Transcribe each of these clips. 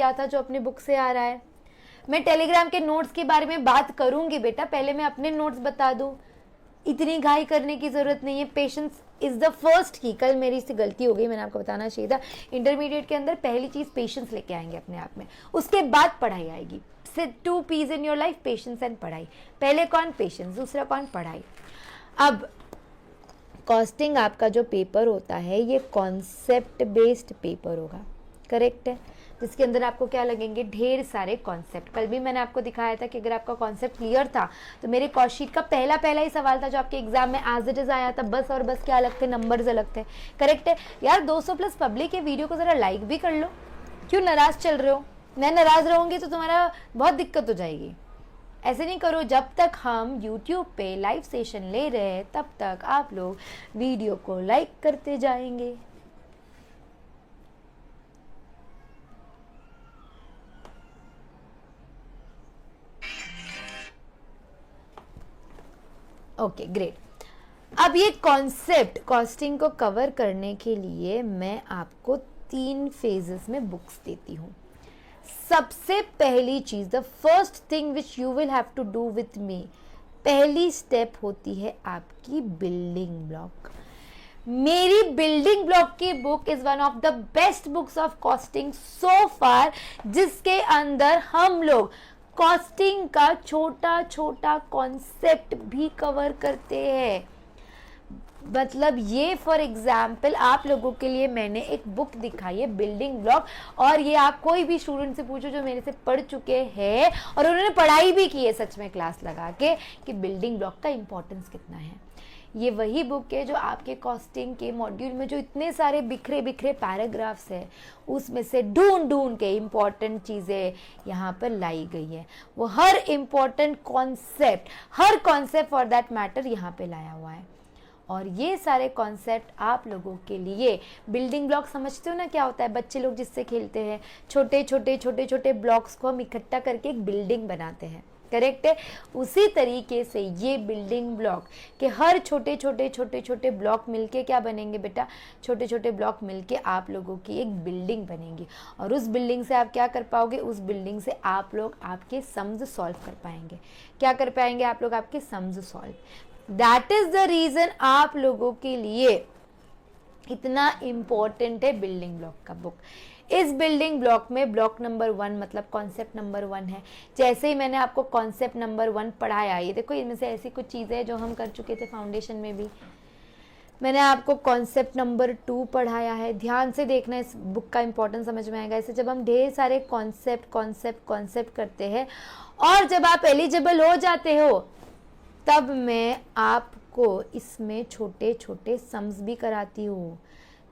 किया था जो अपने बुक से आ रहा है। मैं टेलीग्राम के नोट्स के बारे में बात करूंगी बेटा, पहले मैं अपने नोट्स बता दूं। इतनी घाई करने की जरूरत नहीं है। पेशेंस इज द फर्स्ट की। कल मेरी से गलती हो गई, मैंने आपको बताना चाहिए था। इंटरमीडिएट के अंदर पहली चीज पेशेंस लेके आएंगे अपने आप में, उसके बाद पढ़ाई आएगी। सिर्फ 2 P's in your life, patience and पढ़ाई। पहले कौन? पेशेंस, दूसरा कौन? पढ़ाई। अब कॉस्टिंग आपका जो पेपर होता है ये कॉन्सेप्ट बेस्ड पेपर होगा, करेक्ट है, जिसके अंदर आपको क्या लगेंगे? ढेर सारे कॉन्सेप्ट। कल भी मैंने आपको दिखाया था कि अगर आपका कॉन्सेप्ट क्लियर था तो मेरे कॉस्ट शीट का पहला ही सवाल था जो आपके एग्जाम में एज इट इज आया था, बस और बस क्या अलग थे? नंबर्स अलग थे, करेक्ट है यार। 200+ पब्लिक है, वीडियो को जरा लाइक भी कर लो। क्यों नाराज चल रहे हो? मैं नाराज रहूंगी तो तुम्हारा बहुत दिक्कत हो जाएगी। ऐसे नहीं करो। जब तक हम YouTube पे लाइव सेशन ले रहे हैं तब तक आप लोग वीडियो को लाइक करते जाएंगे। Okay great. अब ये कॉन्सेप्ट कॉस्टिंग को कवर करने के लिए मैं आपको 3 फेजेस में बुक्स देती हूँ। सबसे पहली चीज, the first thing which you will have to do with me, पहली स्टेप होती है आपकी बिल्डिंग ब्लॉक। मेरी बिल्डिंग ब्लॉक की book is one of the best books of costing so far, जिसके अंदर हम लोग कॉस्टिंग का छोटा छोटा कॉन्सेप्ट भी कवर करते हैं। मतलब ये फॉर एग्जाम्पल आप लोगों के लिए मैंने एक बुक दिखाई है, बिल्डिंग ब्लॉक, और ये आप कोई भी स्टूडेंट से पूछो जो मेरे से पढ़ चुके हैं और उन्होंने पढ़ाई भी की है सच में क्लास लगा के, कि बिल्डिंग ब्लॉक का इंपॉर्टेंस कितना है। ये वही बुक है जो आपके कॉस्टिंग के मॉड्यूल में जो इतने सारे बिखरे बिखरे पैराग्राफ्स है उसमें से ढूंढ ढूंढ के इम्पॉर्टेंट चीज़ें यहाँ पर लाई गई है। वो हर इम्पॉर्टेंट कॉन्सेप्ट, हर कॉन्सेप्ट फॉर दैट मैटर यहाँ पे लाया हुआ है। और ये सारे कॉन्सेप्ट आप लोगों के लिए बिल्डिंग ब्लॉक, समझते हो ना क्या होता है? बच्चे लोग जिससे खेलते हैं, छोटे छोटे छोटे छोटे ब्लॉक्स को हम इकट्ठा करके एक बिल्डिंग बनाते हैं, करेक्ट है। उसी तरीके से ये बिल्डिंग ब्लॉक के हर छोटे छोटे छोटे छोटे ब्लॉक मिलके क्या बनेंगे बेटा? छोटे छोटे ब्लॉक मिलके आप लोगों की एक बिल्डिंग बनेगी। और उस बिल्डिंग से आप क्या कर पाओगे? उस बिल्डिंग से आप लोग आपके सम्स सॉल्व कर पाएंगे। क्या कर पाएंगे आप लोग? आपके sums solve. That is the reason आप लोगों के लिए इतना इम्पोर्टेंट है बिल्डिंग ब्लॉक का बुक। इस बिल्डिंग ब्लॉक में ब्लॉक नंबर 1 मतलब कॉन्सेप्ट नंबर 1 है। जैसे ही मैंने आपको कॉन्सेप्ट नंबर 1 पढ़ाया, ये देखो इनमें से ऐसी कुछ चीज़ें हैं जो हम कर चुके थे फाउंडेशन में भी। मैंने आपको कॉन्सेप्ट नंबर 2 पढ़ाया है, ध्यान से देखना, इस बुक का इंपॉर्टेंस समझ में आएगा। ऐसे जब हम ढेर सारे कॉन्सेप्ट करते हैं और जब आप एलिजिबल हो जाते हो तब मैं आपको इसमें छोटे छोटे सम्स भी कराती हूँ।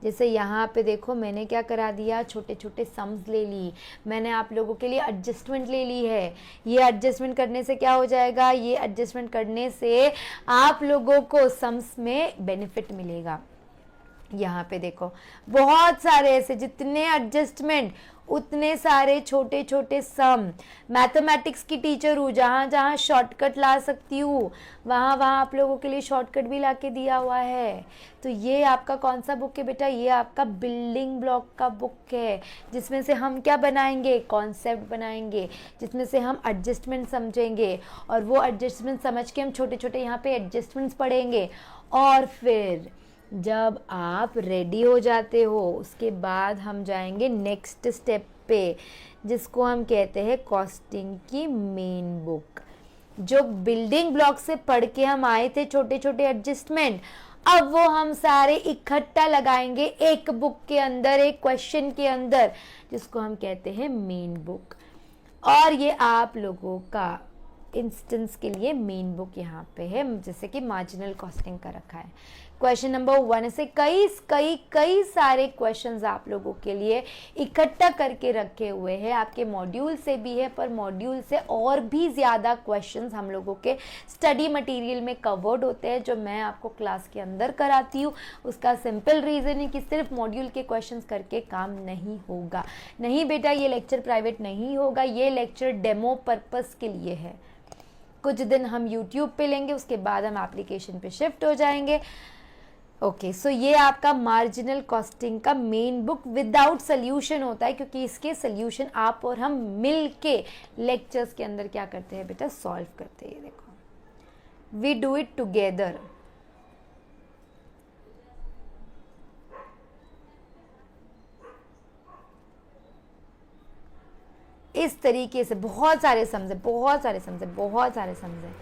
जैसे यहाँ पे देखो मैंने क्या करा दिया, छोटे छोटे सम्स ले ली। मैंने आप लोगों के लिए एडजस्टमेंट ले ली है। ये एडजस्टमेंट करने से क्या हो जाएगा? ये एडजस्टमेंट करने से आप लोगों को सम्स में बेनिफिट मिलेगा। यहाँ पे देखो बहुत सारे ऐसे, जितने एडजस्टमेंट उतने सारे छोटे छोटे सम। मैथमेटिक्स की टीचर हूँ, जहाँ जहाँ शॉर्टकट ला सकती हूँ वहाँ वहाँ आप लोगों के लिए शॉर्टकट भी ला के दिया हुआ है। तो ये आपका कौन सा बुक है बेटा? ये आपका बिल्डिंग ब्लॉक का बुक है, जिसमें से हम क्या बनाएंगे? कॉन्सेप्ट बनाएंगे, जिसमें से हम एडजस्टमेंट समझेंगे और वो एडजस्टमेंट समझ के हम छोटे छोटे यहाँ पे एडजस्टमेंट्स पढ़ेंगे। और फिर जब आप रेडी हो जाते हो उसके बाद हम जाएंगे नेक्स्ट स्टेप पे, जिसको हम कहते हैं कॉस्टिंग की मेन बुक। जो बिल्डिंग ब्लॉक से पढ़ के हम आए थे छोटे छोटे एडजस्टमेंट, अब वो हम सारे इकट्ठा लगाएंगे एक बुक के अंदर, एक क्वेश्चन के अंदर, जिसको हम कहते हैं मेन बुक। और ये आप लोगों का इंस्टेंस के लिए मेन बुक यहाँ पे है, जैसे कि मार्जिनल कॉस्टिंग का रखा है। क्वेश्चन नंबर 1 से कई सारे क्वेश्चंस आप लोगों के लिए इकट्ठा करके रखे हुए हैं। आपके मॉड्यूल से भी है, पर मॉड्यूल से और भी ज़्यादा क्वेश्चंस हम लोगों के स्टडी मटेरियल में कवर्ड होते हैं, जो मैं आपको क्लास के अंदर कराती हूँ। उसका सिंपल रीज़न है कि सिर्फ मॉड्यूल के क्वेश्चंस करके काम नहीं होगा। नहीं बेटा, ये लेक्चर प्राइवेट नहीं होगा, ये लेक्चर डेमो पर्पस के लिए है। कुछ दिन हम YouTube पे लेंगे, उसके बाद हम एप्लीकेशन पे शिफ्ट हो जाएंगे। ओके, सो ये आपका मार्जिनल कॉस्टिंग का मेन बुक विदाउट सोल्यूशन होता है, क्योंकि इसके सोल्यूशन आप और हम मिल के लेक्चर्स के अंदर क्या करते हैं बेटा, सॉल्व करते हैं। देखो, वी डू इट टुगेदर। इस तरीके से बहुत सारे समझे, बहुत सारे समझे, बहुत सारे समझे,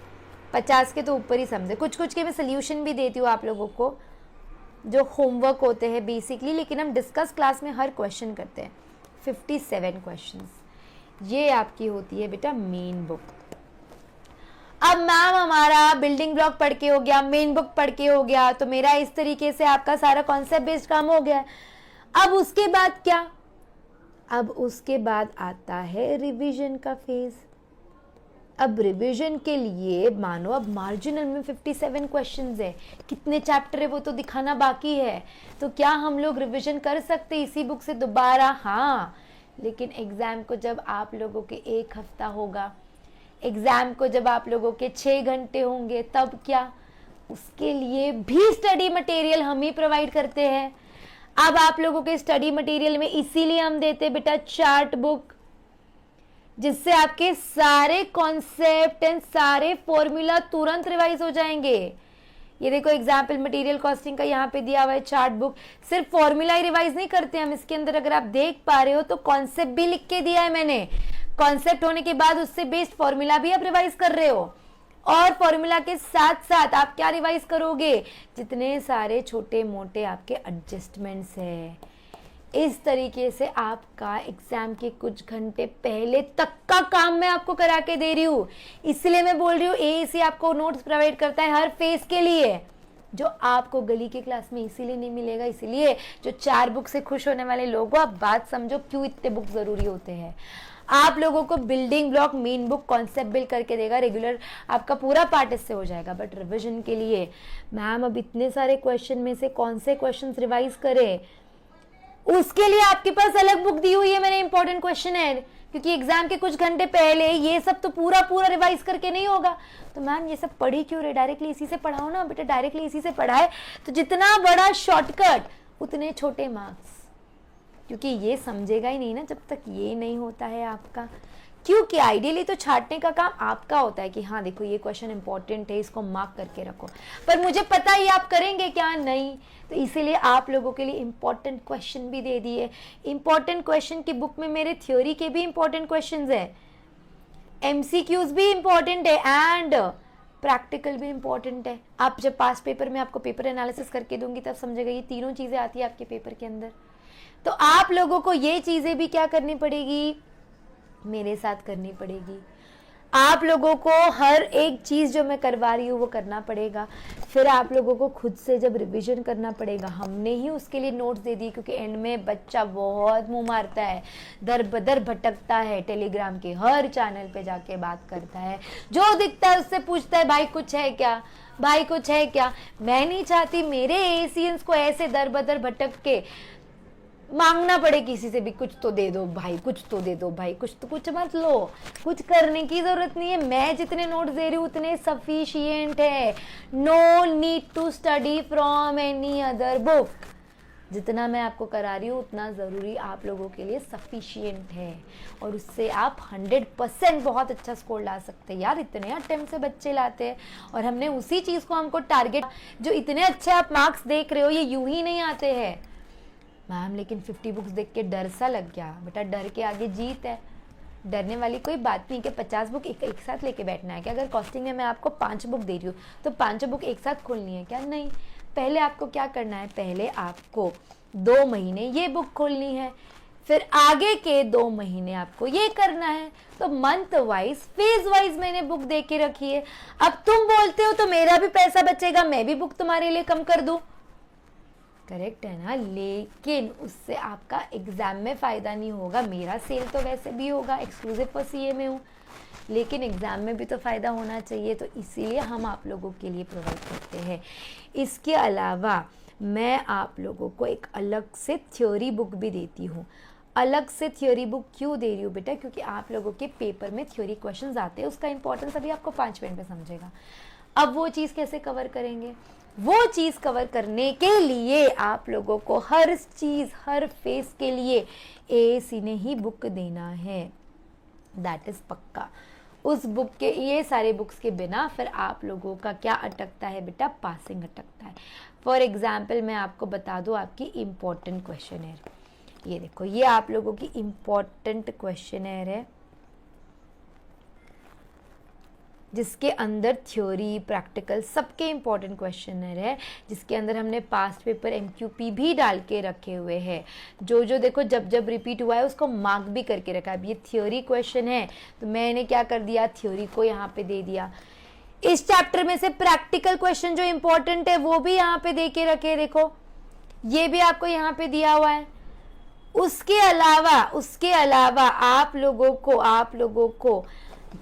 50 के तो ऊपर ही समझे। कुछ कुछ के मैं सोल्यूशन भी देती हूँ आप लोगों को, जो होमवर्क होते हैं बेसिकली, लेकिन हम डिस्कस क्लास में हर क्वेश्चन करते हैं। 57 क्वेश्चंस ये आपकी होती है बेटा मेन बुक। अब मैम हमारा बिल्डिंग ब्लॉक पढ़ के हो गया, मेन बुक पढ़ के हो गया, तो मेरा इस तरीके से आपका सारा कॉन्सेप्ट बेस्ड काम हो गया। अब उसके बाद क्या, अब उसके बाद आता है रिवीजन का फेज। अब रिवीजन के लिए मानो अब मार्जिनल में 57 क्वेश्चंस है, कितने चैप्टर है वो तो दिखाना बाकी है, तो क्या हम लोग रिवीजन कर सकते इसी बुक से दोबारा? हाँ, लेकिन एग्जाम को जब आप लोगों के 1 हफ्ता होगा, एग्जाम को जब आप लोगों के 6 घंटे होंगे, तब क्या? उसके लिए भी स्टडी मटेरियल हम ही प्रोवाइड करते हैं। अब आप लोगों के स्टडी मटेरियल में इसीलिए हम देते हैं बेटा चार्ट बुक, जिससे आपके सारे कॉन्सेप्ट एंड सारे फॉर्मूला तुरंत रिवाइज हो जाएंगे। ये देखो एग्जाम्पल मटेरियल कॉस्टिंग का यहाँ पे दिया हुआ है चार्ट बुक। सिर्फ फॉर्मूला ही रिवाइज नहीं करते हम इसके अंदर, अगर आप देख पा रहे हो तो कॉन्सेप्ट भी लिख के दिया है मैंने। कॉन्सेप्ट होने के बाद उससे बेस्ड फॉर्मूला भी आप रिवाइज कर रहे हो, और फॉर्मूला के साथ साथ आप क्या रिवाइज करोगे, जितने सारे छोटे मोटे आपके एडजस्टमेंट्स है। इस तरीके से आपका एग्जाम के कुछ घंटे पहले तक का काम मैं आपको करा के दे रही हूँ। इसलिए मैं बोल रही हूँ एएसी आपको नोट्स प्रोवाइड करता है हर फेज के लिए, जो आपको गली के क्लास में इसीलिए नहीं मिलेगा। इसीलिए जो 4 बुक से खुश होने वाले लोगों, आप बात समझो क्यों इतने बुक जरूरी होते हैं। आप लोगों को building block main book concept build करके देगा, रेगुलर आपका पूरा पार्ट इससे हो जाएगा। बट रिविजन के लिए मैम अब इतने सारे क्वेश्चन में से कौन से क्वेश्चन रिवाइज करें, उसके लिए आपके पास अलग बुक दी हुई है मैंने, इंपॉर्टेंट क्वेश्चन है, क्योंकि एग्जाम के कुछ घंटे पहले ये सब तो पूरा पूरा रिवाइज करके नहीं होगा। तो मैम ये सब पढ़ी क्यों रहे, डायरेक्टली इसी से पढ़ाओ ना बेटा, डायरेक्टली इसी से पढ़ाए तो जितना बड़ा शॉर्टकट उतने छोटे मार्क्स, क्योंकि ये समझेगा ही नहीं ना जब तक ये नहीं होता है आपका। क्योंकि आइडियली तो छांटने का काम आपका होता है कि हाँ देखो ये क्वेश्चन इंपॉर्टेंट है, इसको मार्क करके रखो, पर मुझे पता ही आप करेंगे क्या नहीं, तो इसीलिए आप लोगों के लिए इंपॉर्टेंट क्वेश्चन भी दे दिए। इंपॉर्टेंट क्वेश्चन की बुक में मेरे थ्योरी के भी इंपॉर्टेंट क्वेश्चंस है, एमसीक्यूज भी इंपॉर्टेंट है एंड प्रैक्टिकल भी इंपॉर्टेंट है। आप जब पास पेपर में आपको पेपर एनालिसिस करके दूंगी तब समझेगा, ये तीनों चीजें आती है आपके पेपर के अंदर। तो आप लोगों को ये चीजें भी क्या करनी पड़ेगी, मेरे साथ करनी पड़ेगी। आप लोगों को हर एक चीज जो मैं करवा रही हूँ वो करना पड़ेगा। फिर आप लोगों को खुद से जब रिवीजन करना पड़ेगा, हमने ही उसके लिए नोट्स दे दी, क्योंकि एंड में बच्चा बहुत मुंह मारता है, दर बदर भटकता है, टेलीग्राम के हर चैनल पे जाके बात करता है, जो दिखता है उससे पूछता है भाई कुछ है क्या, भाई कुछ है क्या। मैं नहीं चाहती मेरे एशियंस को ऐसे दर बदर भटक के मांगना पड़े किसी से भी, कुछ तो दे दो भाई, कुछ तो दे दो भाई, कुछ तो कुछ मत लो, कुछ करने की जरूरत नहीं है। मैं जितने नोट्स दे रही हूँ उतने सफिशिएंट है। No need to study from any other book. जितना मैं आपको करा रही हूँ उतना ज़रूरी आप लोगों के लिए सफिशिएंट है, और उससे आप 100% बहुत अच्छा स्कोर ला सकते हैं। यार इतने अटेम्प्ट से बच्चे लाते हैं, और हमने उसी चीज़ को हमको टारगेट, जो इतने अच्छे आप मार्क्स देख रहे हो ये यूं ही नहीं आते हैं मैम। लेकिन 50 बुक्स देख के डर सा लग गया बेटा, डर के आगे जीत है। डरने वाली कोई बात नहीं कि 50 बुक एक साथ लेके बैठना है क्या। अगर कॉस्टिंग में मैं आपको 5 बुक दे रही हूँ तो 5 बुक एक साथ खोलनी है क्या, नहीं। पहले आपको क्या करना है, पहले आपको 2 महीने ये बुक खोलनी है, फिर आगे के 2 महीने आपको ये करना है। तो मंथ वाइज फेज वाइज मैंने बुक दे के रखी है। अब तुम बोलते हो तो मेरा भी पैसा बचेगा, मैं भी बुक तुम्हारे लिए कम कर दूं, करेक्ट है ना। लेकिन उससे आपका एग्जाम में फ़ायदा नहीं होगा। मेरा सेल तो वैसे भी होगा, एक्सक्लूसिव फॉर सीए में हूँ, लेकिन एग्ज़ाम में भी तो फ़ायदा होना चाहिए, तो इसीलिए हम आप लोगों के लिए प्रोवाइड करते हैं। इसके अलावा मैं आप लोगों को एक अलग से थ्योरी बुक भी देती हूँ। अलग से थ्योरी बुक क्यों दे रही हूँ बेटा, क्योंकि आप लोगों के पेपर में थ्योरी क्वेश्चंस आते हैं, उसका इंपॉर्टेंस अभी आपको 5 मिनट में समझेगा। अब वो चीज़ कैसे कवर करेंगे? वो चीज़ कवर करने के लिए आप लोगों को हर चीज़, हर फेस के लिए एएसी ने ही बुक देना है, दैट इज़ पक्का। उस बुक के, ये सारे बुक्स के बिना फिर आप लोगों का क्या अटकता है बेटा? पासिंग अटकता है। फॉर एग्जाम्पल मैं आपको बता दूँ आपकी इम्पॉर्टेंट क्वेश्चनर, ये देखो, ये आप लोगों की इम्पॉर्टेंट क्वेश्चनर है जिसके अंदर थ्योरी, प्रैक्टिकल सबके इम्पॉर्टेंट क्वेश्चनर है, जिसके अंदर हमने पास्ट पेपर एमक्यूपी भी डाल के रखे हुए हैं। जो जो देखो जब जब रिपीट हुआ है उसको मार्क भी करके रखा है। अब ये थ्योरी क्वेश्चन है तो मैंने क्या कर दिया, थ्योरी को यहाँ पे दे दिया। इस चैप्टर में से प्रैक्टिकल क्वेश्चन जो इम्पोर्टेंट है वो भी यहाँ पे दे के रखे, देखो ये भी आपको यहाँ पे दिया हुआ है। उसके अलावा आप लोगों को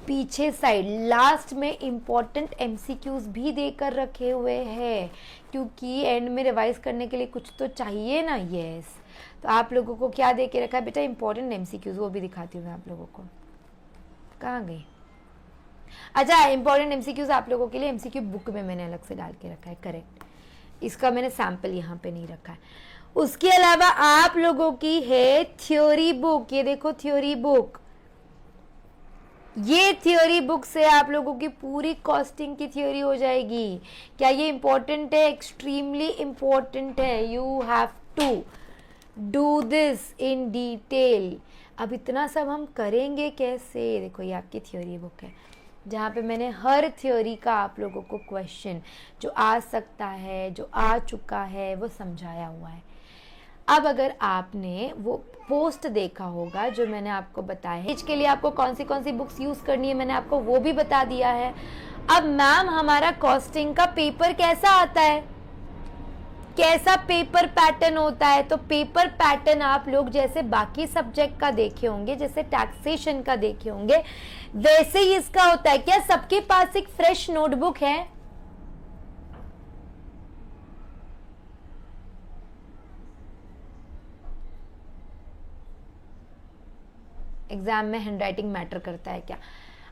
पीछे साइड लास्ट में इम्पॉर्टेंट एमसीक्यूज भी देकर रखे हुए हैं, क्योंकि एंड में रिवाइज करने के लिए कुछ तो चाहिए ना। यस, तो आप लोगों को क्या दे के रखा है बेटा? इम्पॉर्टेंट एमसीक्यूज, वो भी दिखाती हूँ मैं आप लोगों को। कहाँ गई? अच्छा, इम्पॉर्टेंट एमसीक्यूज आप लोगों के लिए एमसीक्यू बुक में मैंने अलग से डाल के रखा है, करेक्ट। इसका मैंने सैंपल यहाँ पे नहीं रखा है। उसके अलावा आप लोगों की है थ्योरी बुक, ये देखो थ्योरी बुक। ये थ्योरी बुक से आप लोगों की पूरी कॉस्टिंग की थ्योरी हो जाएगी। क्या ये इंपॉर्टेंट है? एक्सट्रीमली इंपॉर्टेंट है। You have to do this in detail. अब इतना सब हम करेंगे कैसे? देखो ये आपकी थ्योरी बुक है जहाँ पे मैंने हर थ्योरी का आप लोगों को क्वेश्चन जो आ सकता है, जो आ चुका है, वो समझाया हुआ है। अब अगर आपने वो पोस्ट देखा होगा जो मैंने आपको बताया है, इसके लिए आपको कौन सी बुक्स यूज़ करनी है मैंने आपको वो भी बता दिया है। अब मैम हमारा कॉस्टिंग का पेपर कैसा आता है, कैसा पेपर पैटर्न होता है? तो पेपर पैटर्न आप लोग जैसे बाकी सब्जेक्ट का देखे होंगे, जैसे टैक्सेशन का देखे होंगे, वैसे ही इसका होता है। क्या सबके पास एक फ्रेश नोटबुक है? एग्जाम में हैंडराइटिंग मैटर करता है क्या?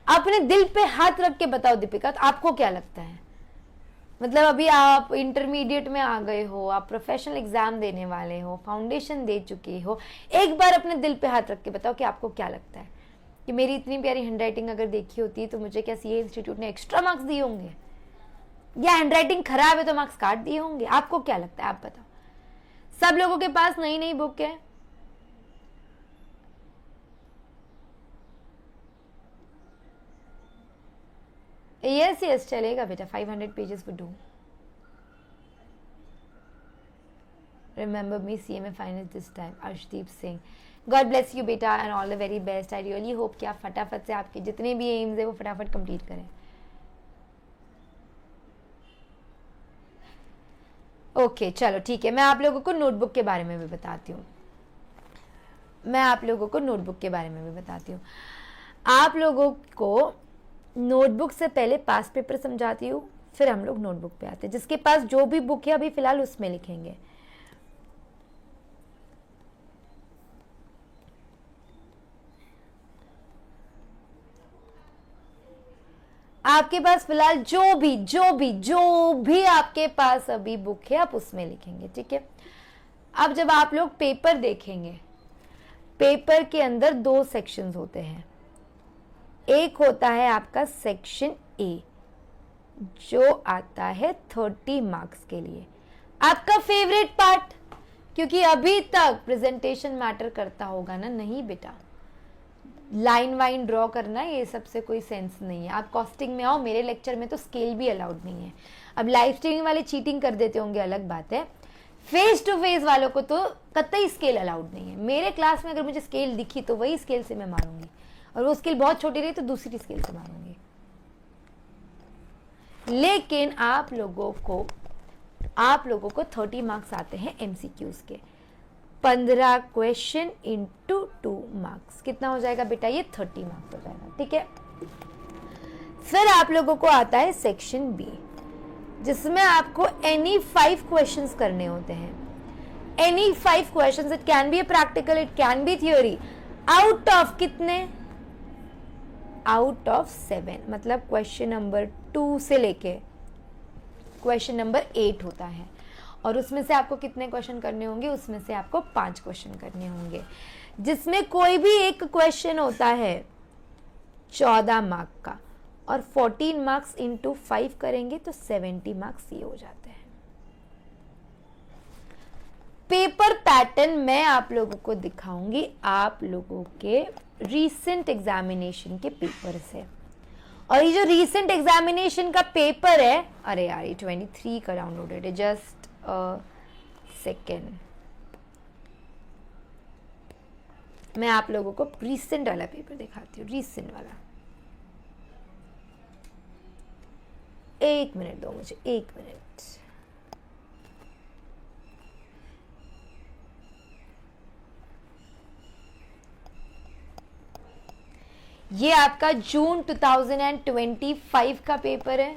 अपने दिल पे हाथ रख के बताओ दीपिका, तो आपको क्या लगता है? मतलब अभी आप इंटरमीडिएट में आ गए हो, आप प्रोफेशनल एग्जाम देने वाले हो, फाउंडेशन दे चुके हो, एक बार अपने दिल पे हाथ रख के बताओ कि आपको क्या लगता है कि मेरी इतनी प्यारी हैंडराइटिंग अगर देखी होती तो मुझे क्या सीए इंस्टीट्यूट ने एक्स्ट्रा मार्क्स दिए होंगे, या हैंडराइटिंग खराब है तो मार्क्स काट दिए होंगे? आपको क्या लगता है, आप बताओ। सब लोगों के पास नई नई बुक है। यस चलेगा बेटा, 500 पेजेस वो डू। Remember me CMA final this time, Arshdeep Singh. God bless you बेटा and all the very best. I really hope कि आप फटाफट से आपके जितने भी एम्स है वो फटाफट कंप्लीट करें। ओके चलो ठीक है, मैं आप लोगों को नोटबुक के बारे में भी बताती हूँ। आप लोगों को नोटबुक से पहले पास्ट पेपर समझाती हूँ, फिर हम लोग नोटबुक पे आते हैं। जिसके पास जो भी बुक है अभी फिलहाल उसमें लिखेंगे। आपके पास फिलहाल जो भी आपके पास अभी बुक है आप उसमें लिखेंगे, ठीक है। अब जब आप लोग पेपर देखेंगे, पेपर के अंदर 2 सेक्शंस होते हैं। एक होता है आपका सेक्शन ए जो आता है 30 मार्क्स के लिए, आपका फेवरेट पार्ट, क्योंकि अभी तक प्रेजेंटेशन मैटर करता होगा ना? नहीं बेटा, लाइन वाइन ड्रॉ करना ये सबसे कोई सेंस नहीं है। आप कॉस्टिंग में आओ, मेरे लेक्चर में तो स्केल भी अलाउड नहीं है। अब लाइव स्ट्रीमिंग वाले चीटिंग कर देते होंगे, अलग बात है। फेस टू फेस वालों को तो कतई स्केल अलाउड नहीं है। मेरे क्लास में अगर मुझे स्केल दिखी तो वही स्केल से मैं मारूंगी, और वो स्केल बहुत छोटी रही तो दूसरी स्केल से मारूंगी। लेकिन आप लोगों को 30 मार्क्स आते हैं एमसीक्यूज के। 15 क्वेश्चन इंटू 2 मार्क्स, कितना हो जाएगा बेटा? ये 30 मार्क्स हो जाएगा, ठीक है। फिर आप लोगों को आता है सेक्शन बी, जिसमें आपको एनी 5 क्वेश्चंस करने होते हैं। Any 5 questions, it can be a practical, it can be theory, out of कितने? आउट ऑफ 7, मतलब क्वेश्चन नंबर 2 से लेके क्वेश्चन नंबर 8 होता है, और उसमें से आपको कितने क्वेश्चन करने होंगे, उसमें से आपको 5 क्वेश्चन करने होंगे, जिसमें कोई भी एक क्वेश्चन होता है 14 मार्क का, और 14 मार्क्स इंटू 5 करेंगे तो 70 मार्क्स ये हो जाते हैं। पेपर पैटर्न मैं आप लोगों को दिखाऊंगी आप लोगों के रीसेंट एग्जामिनेशन के पेपर से। और ये जो रीसेंट एग्जामिनेशन का पेपर है, अरे यार ये 23 का डाउनलोडेड है, जस्ट सेकेंड, मैं आप लोगों को रीसेंट वाला पेपर दिखाती हूँ, रीसेंट वाला। 1 मिनट दो मुझे, 1 मिनट। ये आपका जून 2025 का पेपर है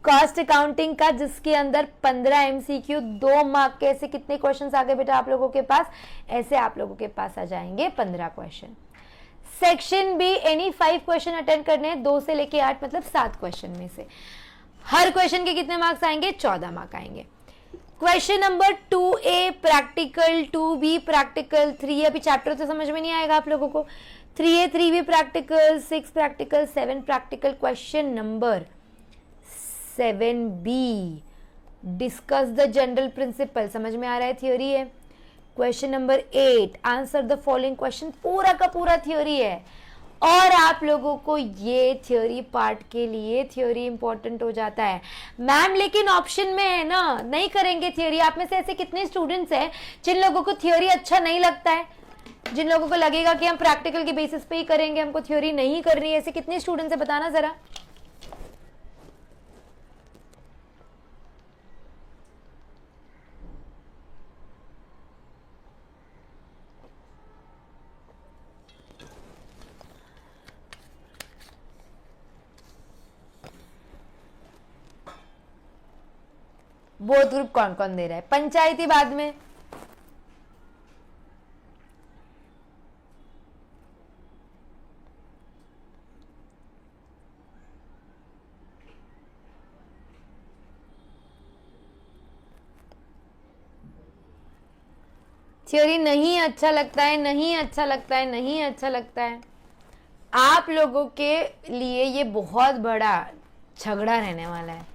कॉस्ट अकाउंटिंग का, जिसके अंदर 15 एमसीक्यू, 2 मार्क के। ऐसे कितने क्वेश्चंस आ गए बेटा आप लोगों के पास? ऐसे आप लोगों के पास आ जाएंगे 15 question. Section be any 5 question attend करने हैं, 2 से लेके 8, मतलब 7 क्वेश्चन में से हर क्वेश्चन के कितने मार्क्स आएंगे? 14 मार्क आएंगे। Question number 2A practical, 2B practical, 3 अभी चैप्टर तो समझ में नहीं आएगा आप लोगों को। 3A 3B practical, 6 practical, 7 practical. Question number 7B discuss the general principle, समझ में आ रहा है, थ्योरी है। Question number 8 answer the following question, पूरा का पूरा थ्योरी है। और आप लोगों को ये थ्योरी पार्ट के लिए थ्योरी इंपॉर्टेंट हो जाता है मैम, लेकिन ऑप्शन में है ना, नहीं करेंगे थ्योरी। आप में से ऐसे कितने स्टूडेंट्स हैं जिन लोगों को थ्योरी अच्छा नहीं लगता है, जिन लोगों को लगेगा कि हम प्रैक्टिकल के बेसिस पे ही करेंगे, हमको थ्योरी नहीं करनी है? ऐसे कितने स्टूडेंट्स है बताना जरा। बोथ ग्रुप कौन कौन दे रहा है? पंचायती बाद में, थ्योरी नहीं अच्छा लगता है, नहीं अच्छा लगता है, नहीं अच्छा लगता है। आप लोगों के लिए ये बहुत बड़ा झगड़ा रहने वाला है,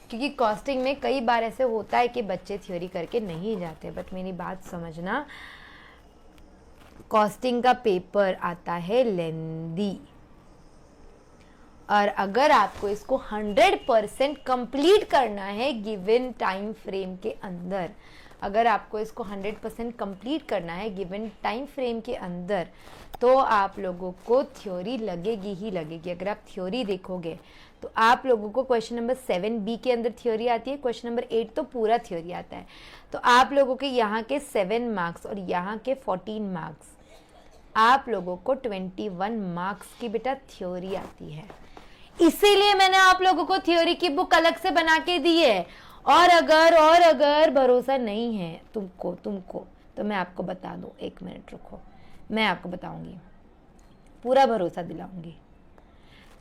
क्योंकि कॉस्टिंग में कई बार ऐसे होता है कि बच्चे थ्योरी करके नहीं जाते। बट मेरी बात समझना, कॉस्टिंग का पेपर आता है लेंदी, और अगर आपको इसको 100% कंप्लीट करना है गिवन टाइम फ्रेम के अंदर, अगर आपको इसको 100% कंप्लीट करना है गिवन टाइम फ्रेम के अंदर, तो आप लोगों को थ्योरी लगेगी ही लगेगी। अगर आप थ्योरी देखोगे तो आप लोगों को क्वेश्चन नंबर 7B के अंदर थ्योरी आती है, क्वेश्चन नंबर 8 तो पूरा थ्योरी आता है। तो आप लोगों के यहाँ के 7 मार्क्स और यहाँ के 14 मार्क्स, आप लोगों को 21 मार्क्स की बेटा थ्योरी आती है। इसीलिए मैंने आप लोगों को थ्योरी की बुक अलग से बना के दी है। और अगर भरोसा नहीं है तुमको तो मैं आपको बता दूं, 1 मिनट रुको, मैं आपको बताऊंगी, पूरा भरोसा दिलाऊंगी।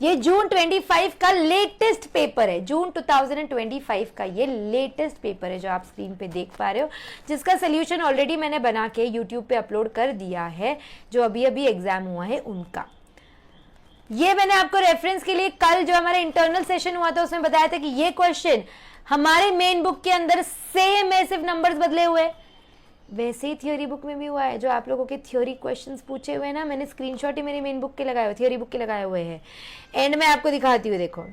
ये जून 25 का लेटेस्ट पेपर है, जून 2025 का ये लेटेस्ट पेपर है जो आप स्क्रीन पे देख पा रहे हो, जिसका सोल्यूशन ऑलरेडी मैंने बना के यूट्यूब पे अपलोड कर दिया है, जो अभी अभी एग्जाम हुआ है उनका। ये मैंने आपको रेफरेंस के लिए कल जो हमारा इंटरनल सेशन हुआ था उसमें बताया था कि ये क्वेश्चन हमारे मेन बुक के अंदर सेम है, सिर्फ नंबर्स बदले हुए। वैसे ही थ्योरी बुक में भी हुआ है, जो आप लोगों के थ्योरी क्वेश्चंस पूछे हुए ना, मैंने स्क्रीनशॉट ही मेरी मेन बुक के लगाए हुए, थ्योरी बुक के लगाए हुए हैं। एंड में आपको दिखाती हूँ, देखो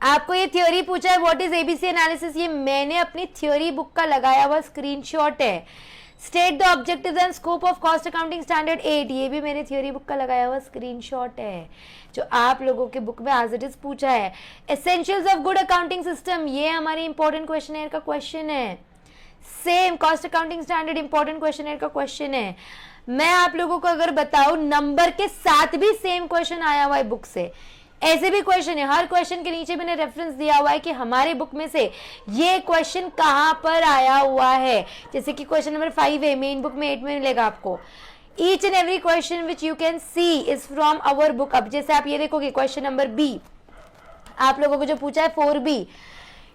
आपको ये थ्योरी पूछा है व्हाट इज एबीसी एनालिसिस, ये मैंने अपनी थ्योरी बुक का लगाया हुआ स्क्रीनशॉट है। State the objectives and scope of cost accounting standard 8, ये भी मेरे थ्योरी बुक का लगाया हुआ स्क्रीनशॉट है, जो आप लोगों के बुक में एज इट इज पूछा है। Essentials of good accounting system, ये हमारी इंपॉर्टेंट क्वेश्चन का क्वेश्चन है। Same cost accounting standard important question का क्वेश्चन है। मैं आप लोगों को अगर बताऊं, नंबर के साथ भी सेम क्वेश्चन आया हुआ है बुक से। ऐसे भी क्वेश्चन है, हर क्वेश्चन के नीचे मैंने रेफरेंस दिया हुआ है कि हमारे बुक में से ये क्वेश्चन कहां पर आया हुआ है। जैसे कि क्वेश्चन नंबर 5 है, मेन बुक में 8 में मिलेगा आपको। Each and every question which you can see is from our book. अब जैसे आप ये देखोगे क्वेश्चन नंबर बी आप लोगों को जो पूछा है 4B,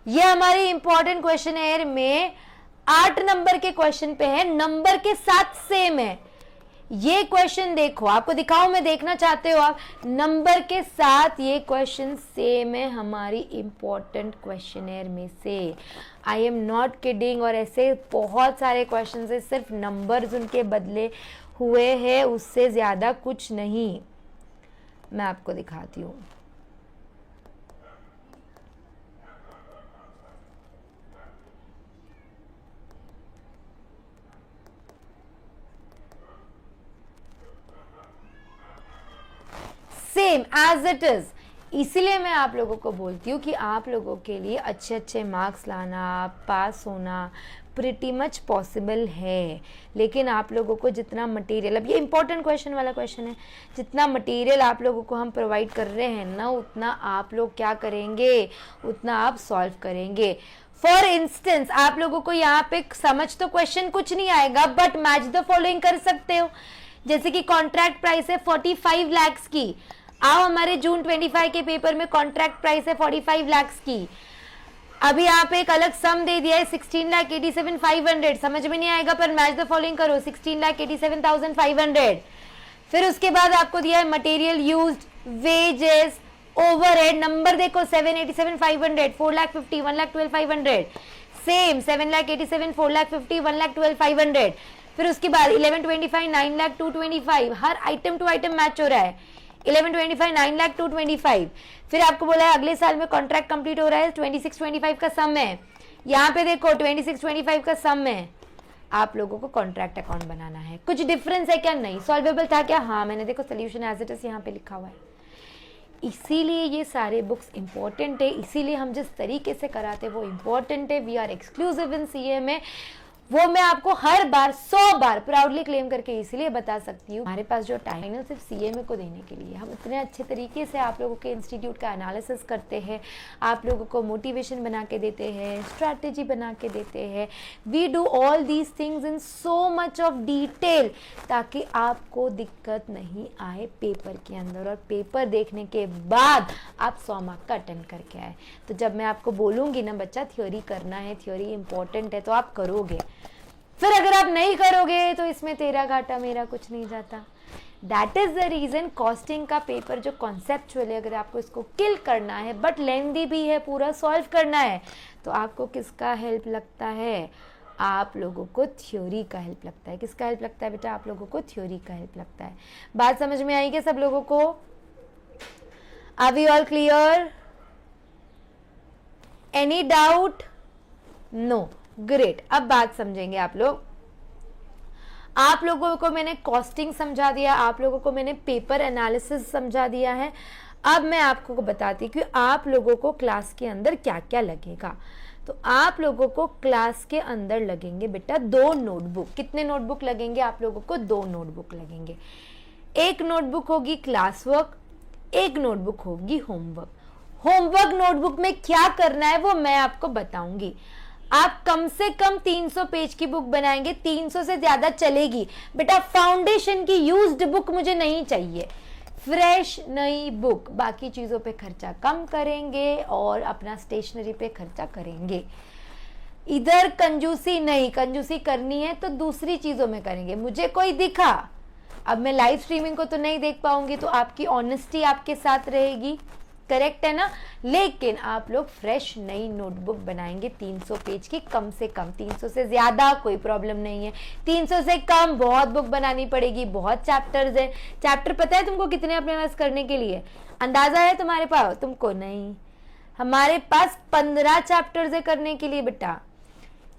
ये हमारे इंपॉर्टेंट क्वेश्चन में 8 नंबर के क्वेश्चन पे है, नंबर के साथ सेम है। ये क्वेश्चन देखो, आपको दिखाऊं मैं, देखना चाहते हो आप, नंबर के साथ ये क्वेश्चन सेम है हमारी इंपॉर्टेंट क्वेश्चनेयर में से। I am not kidding. और ऐसे बहुत सारे क्वेश्चन है, सिर्फ नंबर्स उनके बदले हुए हैं, उससे ज्यादा कुछ नहीं। मैं आपको दिखाती हूँ। Same as it is. इसीलिए मैं आप लोगों को बोलती हूँ कि आप लोगों के लिए अच्छे अच्छे मार्क्स लाना, पास होना प्रिटी मच पॉसिबल है। लेकिन आप लोगों को जितना मटेरियल, अब ये इंपॉर्टेंट क्वेश्चन वाला क्वेश्चन है, जितना मटेरियल आप लोगों को हम प्रोवाइड कर रहे हैं ना, उतना आप लोग क्या करेंगे, उतना आप सॉल्व करेंगे। फॉर इंस्टेंस आप लोगों को यहाँ पे समझ तो क्वेश्चन कुछ नहीं आएगा, बट मैच द फॉलोइंग कर सकते हो। जैसे कि कॉन्ट्रैक्ट प्राइस है 45 लाख की, आओ हमारे जून 25 के पेपर में कॉन्ट्रैक्ट प्राइस है 45 लाख की। अभी यहाँ पे एक अलग सम दे दिया है 16,87,500, समझ में नहीं आएगा, पर मैच द फॉलोइंग करो 16,87,500। फिर उसके बाद आपको दिया है material used, wages, overhead, number देखो 7,87,500, 4,50,000, 1,12,500, सेम 7,87,000, 4,50,000, 1,12,500। फिर उसके बाद 1125, 9,02,25, हर आइटम टू आइटम मैच हो रहा है। 1125, 9,02,25। फिर आपको बोला है अगले साल में कॉन्ट्रैक्ट कंप्लीट हो रहा है, 2625 का सम है। यहाँ पे देखो 2625 का सम है। आप लोगों को कॉन्ट्रैक्ट अकाउंट बनाना है। कुछ डिफरेंस है क्या? नहीं। सॉल्वेबल था क्या? हाँ, मैंने देखो सोल्यूशन एज इट इज यहाँ पे लिखा हुआ है। इसीलिए ये सारे बुक्स इंपॉर्टेंट है, इसीलिए हम जिस तरीके से कराते हैं वो इंपॉर्टेंट है। We are exclusive in CA में, वो मैं आपको हर बार 100 बार प्राउडली क्लेम करके इसीलिए बता सकती हूँ। हमारे पास जो टाइम है सिर्फ सीएमए को देने के लिए, हम इतने अच्छे तरीके से आप लोगों के इंस्टीट्यूट का एनालिसिस करते हैं, आप लोगों को मोटिवेशन बना के देते हैं, स्ट्रैटेजी बना के देते हैं। We do all these things in so much of detail ताकि आपको दिक्कत नहीं आए पेपर के अंदर, और पेपर देखने के बाद आप 100 मार्क का अटेम्प्ट करके आए। तो जब मैं आपको बोलूँगी ना बच्चा थ्योरी करना है, थ्योरी इंपॉर्टेंट है, तो आप करोगे। फिर अगर आप नहीं करोगे तो इसमें तेरा घाटा मेरा कुछ नहीं जाता। That is the reason costing का पेपर जो कॉन्सेप्चुअल है, अगर आपको इसको किल करना है बट लेंथी भी है, पूरा सॉल्व करना है, तो आपको किसका हेल्प लगता है? आप लोगों को थ्योरी का हेल्प लगता है। किसका हेल्प लगता है बेटा? आप लोगों को थ्योरी का हेल्प लगता है। बात समझ में आई क्या सब लोगों को? Are we all clear? Any doubt? No, great. अब बात समझेंगे आप लोग। आप लोगों को मैंने कॉस्टिंग समझा दिया, आप लोगों को मैंने पेपर एनालिसिस समझा दिया है। अब मैं आपको बताती हूँ कि आप लोगों को क्लास के अंदर क्या क्या लगेगा। तो आप लोगों को क्लास के अंदर लगेंगे बेटा 2 नोटबुक। कितने नोटबुक लगेंगे? आप लोगों को 2 नोटबुक लगेंगे। एक नोटबुक होगी क्लास वर्क, एक नोटबुक होगी होमवर्क। होमवर्क नोटबुक में क्या करना है वो मैं आपको बताऊंगी। आप कम से कम 300 पेज की बुक बनाएंगे, 300 से ज्यादा चलेगी बेटा। फाउंडेशन की यूज्ड बुक मुझे नहीं चाहिए, फ्रेश नई बुक। बाकी चीजों पे खर्चा कम करेंगे और अपना स्टेशनरी पे खर्चा करेंगे। इधर कंजूसी नहीं, कंजूसी करनी है तो दूसरी चीजों में करेंगे। मुझे कोई दिखा, अब मैं लाइव स्ट्रीमिंग को तो नहीं देख पाऊंगी, तो आपकी ऑनेस्टी आपके साथ रहेगी, करेक्ट है ना? लेकिन आप लोग फ्रेश नई नोटबुक बनाएंगे 300 पेज की, कम से कम। 300 से ज्यादा कोई प्रॉब्लम नहीं है, 300 से कम बहुत बुक बनानी पड़ेगी। बहुत चैप्टर्स है। चैप्टर पता है तुमको कितने अपने पास करने के लिए? अंदाजा है तुम्हारे पास? तुमको नहीं। हमारे पास 15 चैप्टर्स है करने के लिए बेटा।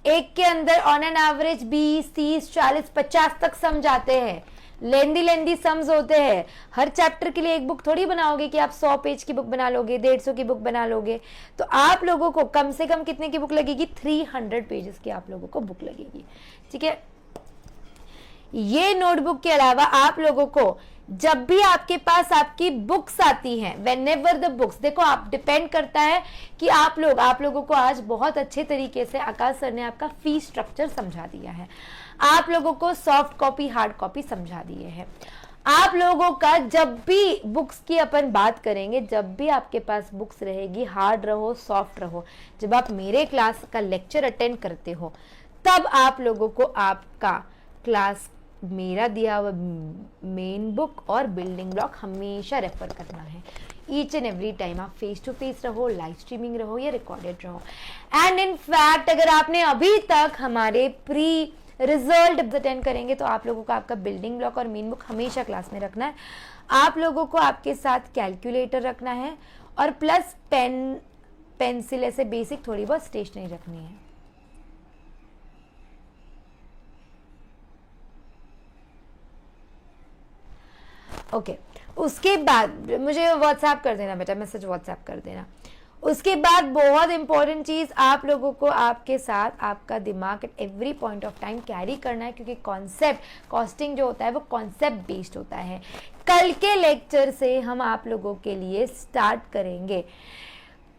एक के अंदर ऑन एन एवरेज 20, 30, 40, 50 तक समझाते हैं। लेंदी सम्स होते हैं। हर चैप्टर के लिए एक बुक थोड़ी बनाओगे कि आप 100 पेज की बुक बना लोगे, 150 की बुक बना लोगे। तो आप लोगों को कम से कम कितने की बुक लगेगी? 300 पेजेस की आप लोगों को बुक लगेगी। ठीक है। ये नोटबुक के अलावा आप लोगों को जब भी आपके पास आपकी बुक्स आती हैं, वेन एवर द बुक्स, देखो आप डिपेंड करता है कि आप लोगों को आज बहुत अच्छे तरीके से आकाश सर ने आपका फी स्ट्रक्चर समझा दिया है, आप लोगों को सॉफ्ट कॉपी हार्ड कॉपी समझा दिए हैं। आप लोगों का जब भी बुक्स की अपन बात करेंगे, जब भी आपके पास बुक्स रहेगी, हार्ड रहो सॉफ्ट रहो, जब आप मेरे क्लास का लेक्चर अटेंड करते हो तब आप लोगों को आपका क्लास मेरा दिया हुआ मेन बुक और बिल्डिंग ब्लॉक हमेशा रेफर करना है। ईच एंड एवरी टाइम आप फेस टू फेस रहो, लाइव स्ट्रीमिंग रहो या रिकॉर्डेड रहो। एंड इन फैक्ट अगर आपने अभी तक हमारे प्री रिजल्ट अटेंड करेंगे तो आप लोगों को आपका बिल्डिंग ब्लॉक और मेन बुक हमेशा क्लास में रखना है। आप लोगों को आपके साथ कैलकुलेटर रखना है और प्लस पेन पेंसिल ऐसे बेसिक थोड़ी बहुत स्टेशनरी रखनी है। ओके उसके बाद मुझे व्हाट्सएप कर देना बेटा, मैसेज व्हाट्सएप कर देना। उसके बाद बहुत इंपॉर्टेंट चीज, आप लोगों को आपके साथ आपका दिमाग at every point of time carry करना है, क्योंकि कॉन्सेप्ट कॉस्टिंग जो होता है वो कॉन्सेप्ट बेस्ड होता है। कल के लेक्चर से हम आप लोगों के लिए स्टार्ट करेंगे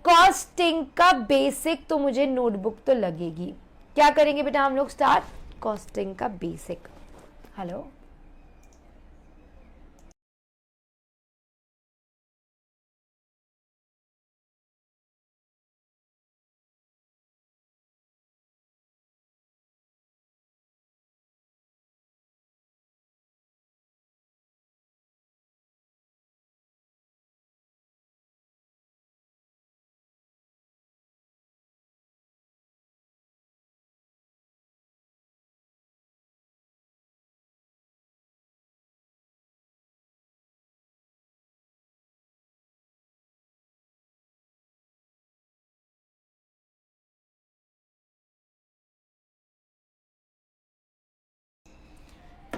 कॉस्टिंग का बेसिक, तो मुझे नोटबुक तो लगेगी। क्या करेंगे बेटा हम लोग स्टार्ट? कॉस्टिंग का बेसिक। हेलो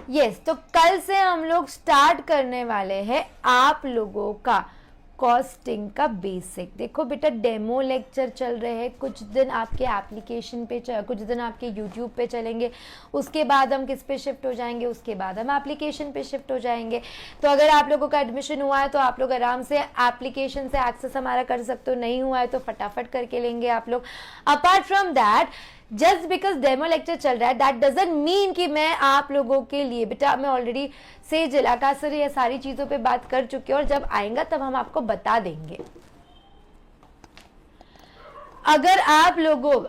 यस तो कल से हम लोग स्टार्ट करने वाले हैं आप लोगों का कॉस्टिंग का बेसिक। देखो बेटा डेमो लेक्चर चल रहे हैं, कुछ दिन आपके एप्लीकेशन पे कुछ दिन आपके यूट्यूब पे चलेंगे, उसके बाद हम किस पे शिफ्ट हो जाएंगे, उसके बाद हम एप्लीकेशन पे शिफ्ट हो जाएंगे। तो अगर आप लोगों का एडमिशन हुआ है तो आप लोग आराम से एप्लीकेशन से एक्सेस हमारा कर सकते हो, नहीं हुआ है तो फटाफट करके लेंगे आप लोग। Apart from that just because demo lecture चल रहा है दैट डजंट मीन कि मैं आप लोगों के लिए, बेटा मैं ऑलरेडी से आकाश सर ये सारी चीजों पे बात कर चुके हैं और जब आएगा तब हम आपको बता देंगे। अगर आप लोगों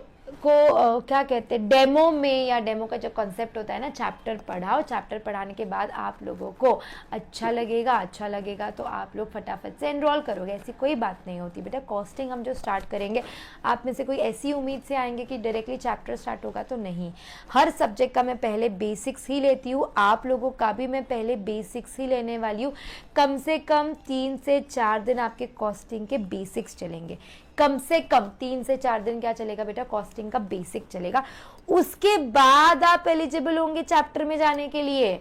को क्या कहते हैं डेमो में, या डेमो का जो कॉन्सेप्ट होता है ना, चैप्टर पढ़ाओ, चैप्टर पढ़ाने के बाद आप लोगों को अच्छा लगेगा तो आप लोग फटाफट से एनरोल करोगे, ऐसी कोई बात नहीं होती बेटा। कॉस्टिंग हम जो स्टार्ट करेंगे, आप में से कोई ऐसी उम्मीद से आएंगे कि डायरेक्टली चैप्टर स्टार्ट होगा, तो नहीं। हर सब्जेक्ट का मैं पहले बेसिक्स ही लेती हूँ, आप लोगों का भी मैं पहले बेसिक्स ही लेने वाली हूँ। कम से कम 3 से 4 दिन आपके कॉस्टिंग के बेसिक्स चलेंगे, कम से कम 3 से 4 दिन क्या चलेगा बेटा, कॉस्टिंग का बेसिक चलेगा। उसके बाद आप एलिजिबल होंगे चैप्टर में जाने के लिए।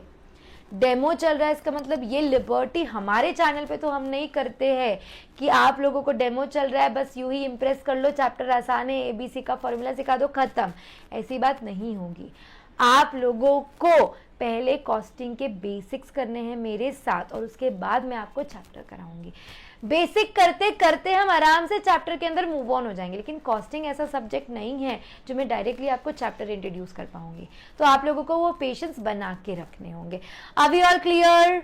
डेमो चल रहा है इसका मतलब ये लिबर्टी हमारे चैनल पे तो हम नहीं करते हैं कि आप लोगों को डेमो चल रहा है बस यूं ही इम्प्रेस कर लो, चैप्टर आसान है, एबीसी का फॉर्मूला सिखा दो, खत्म। ऐसी बात नहीं होगी। आप लोगों को पहले कॉस्टिंग के बेसिक्स करने हैं मेरे साथ और उसके बाद मैं आपको चैप्टर कराऊंगी। बेसिक करते करते हम आराम से चैप्टर के अंदर मूव ऑन हो जाएंगे, लेकिन कॉस्टिंग ऐसा सब्जेक्ट नहीं है जो मैं डायरेक्टली आपको चैप्टर इंट्रोड्यूस कर पाऊंगी, तो आप लोगों को वो पेशेंस बना के रखने होंगे। Are we all clear?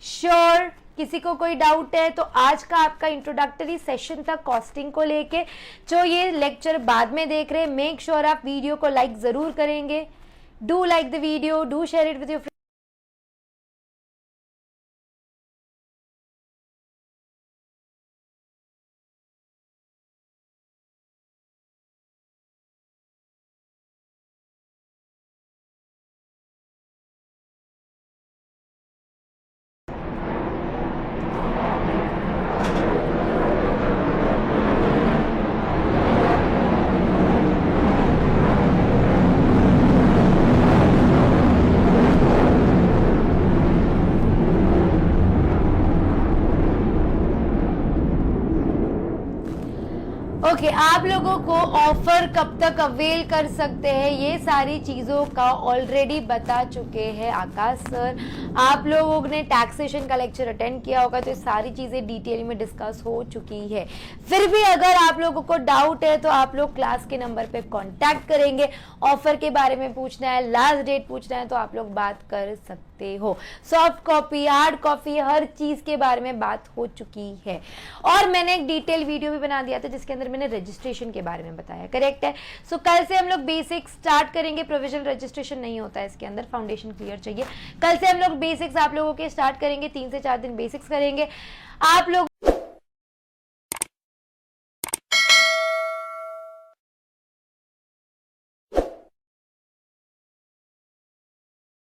Sure? किसी को कोई डाउट है तो आज का आपका इंट्रोडक्टरी सेशन था कॉस्टिंग को लेके। जो ये लेक्चर बाद में देख रहे हैं, मेक श्योर आप वीडियो को लाइक जरूर करेंगे। Do like the video, do share it with your okay, आप आप लोगों को ऑफर कब तक अवेल कर सकते हैं, ये सारी चीज़ों का ऑलरेडी बता चुके हैं आकाश सर। आप लोगों ने टैक्सेशन का लेक्चर अटेंड किया होगा, तो ये सारी चीज़ें डिटेल में डिस्कस हो चुकी है। फिर भी अगर आप लोगों को डाउट है तो आप लोग क्लास के नंबर पे कांटेक्ट करेंगे, ऑफर के बारे में पूछना है, लास्ट डेट पूछना है, तो आप लोग बात कर सकते हो। सॉफ्ट कॉपी, हार्ड कॉपी, हर चीज़ के बारे में बात हो चुकी है। और मैंने एक डिटेल वीडियो भी बना दिया था जिसके अंदर मैंने रजिस्ट्रेशन के बारे में बताया, करेक्ट है। सो कल से हम लोग बेसिक स्टार्ट करेंगे, प्रोविजनल रजिस्ट्रेशन नहीं होता है इसके अंदर, फाउंडेशन क्लियर चाहिए। कल से हम लोग बेसिक्स आप लोगों के स्टार्ट करेंगे, 3 से 4 दिन बेसिक्स करेंगे आप लोग।